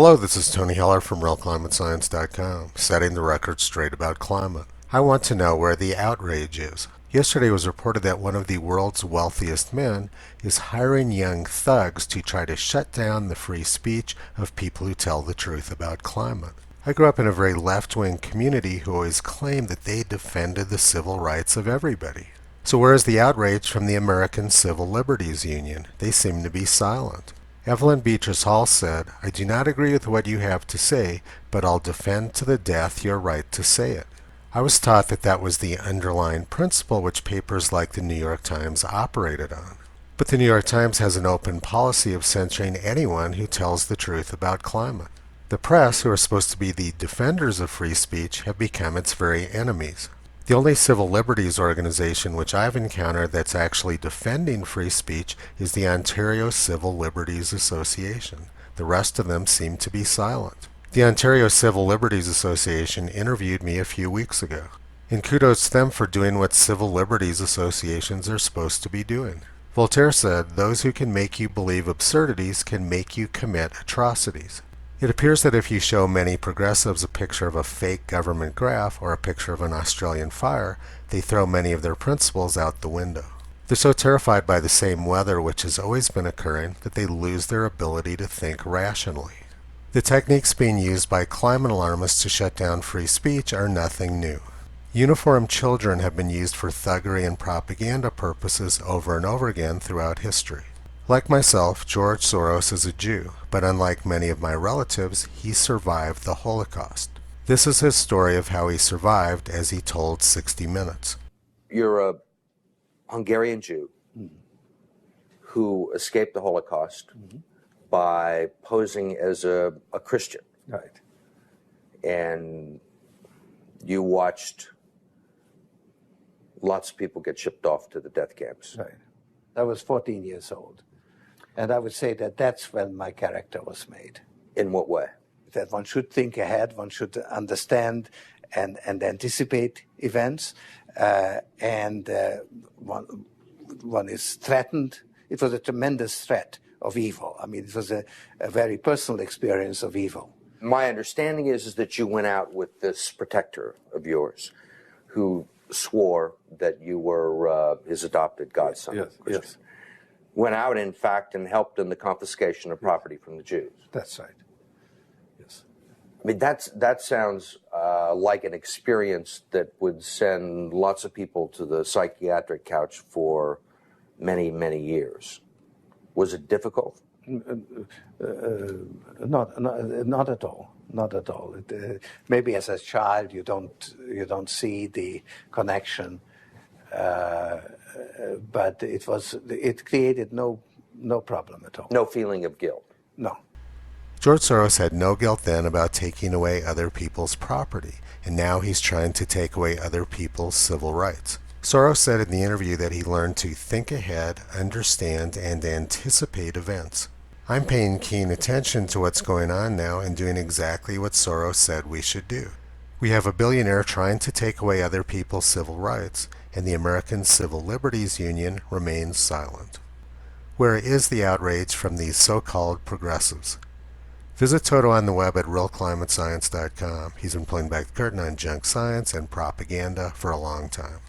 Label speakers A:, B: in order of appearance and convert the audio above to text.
A: Hello, this is Tony Heller from RealClimateScience.com, setting the record straight about climate. I want to know where the outrage is. Yesterday it was reported that one of the world's wealthiest men is hiring young thugs to try to shut down the free speech of people who tell the truth about climate. I grew up in a very left-wing community who always claimed that they defended the civil rights of everybody. So where is the outrage from the American Civil Liberties Union? They seem to be silent. Evelyn Beatrice Hall said, "I do not agree with what you have to say, but I'll defend to the death your right to say it." I was taught that that was the underlying principle which papers like the New York Times operated on. But the New York Times has an open policy of censoring anyone who tells the truth about climate. The press, who are supposed to be the defenders of free speech, have become its very enemies. The only civil liberties organization which I've encountered that's actually defending free speech is the Ontario Civil Liberties Association. The rest of them seem to be silent. The Ontario Civil Liberties Association interviewed me a few weeks ago. And kudos to them for doing what civil liberties associations are supposed to be doing. Voltaire said, "Those who can make you believe absurdities can make you commit atrocities." It appears that if you show many progressives a picture of a fake government graph or a picture of an Australian fire, they throw many of their principles out the window. They're so terrified by the same weather which has always been occurring that they lose their ability to think rationally. The techniques being used by climate alarmists to shut down free speech are nothing new. Uniformed children have been used for thuggery and propaganda purposes over and over again throughout history. Like myself, George Soros is a Jew, but unlike many of my relatives, he survived the Holocaust. This is his story of how he survived as he told 60 Minutes.
B: You're a Hungarian Jew who escaped the Holocaust by posing as a Christian.
C: Right.
B: And you watched lots of people get shipped off to the death camps.
C: Right. I was 14 years old. And I would say that that's when my character was made.
B: In what way?
C: That one should think ahead, one should understand and anticipate events, and one is threatened. It was a tremendous threat of evil. I mean, it was a very personal experience of evil.
B: My understanding is that you went out with this protector of yours who swore that you were his adopted godson.
C: Yes, yes.
B: Went out, in fact, and helped in the confiscation of property from the Jews.
C: That's right. Yes.
B: I mean, that sounds like an experience that would send lots of people to the psychiatric couch for many, many years. Was it difficult?
C: Not at all. Not at all. Maybe as a child you don't see the connection. But it created no problem at all.
B: No feeling of guilt?
C: No.
A: George Soros had no guilt then about taking away other people's property, and now he's trying to take away other people's civil rights. Soros said in the interview that he learned to think ahead, understand, and anticipate events. I'm paying keen attention to what's going on now and doing exactly what Soros said we should do. We have a billionaire trying to take away other people's civil rights, and the American Civil Liberties Union remains silent. Where is the outrage from these so-called progressives? Visit Toto on the web at realclimatescience.com. He's been pulling back the curtain on junk science and propaganda for a long time.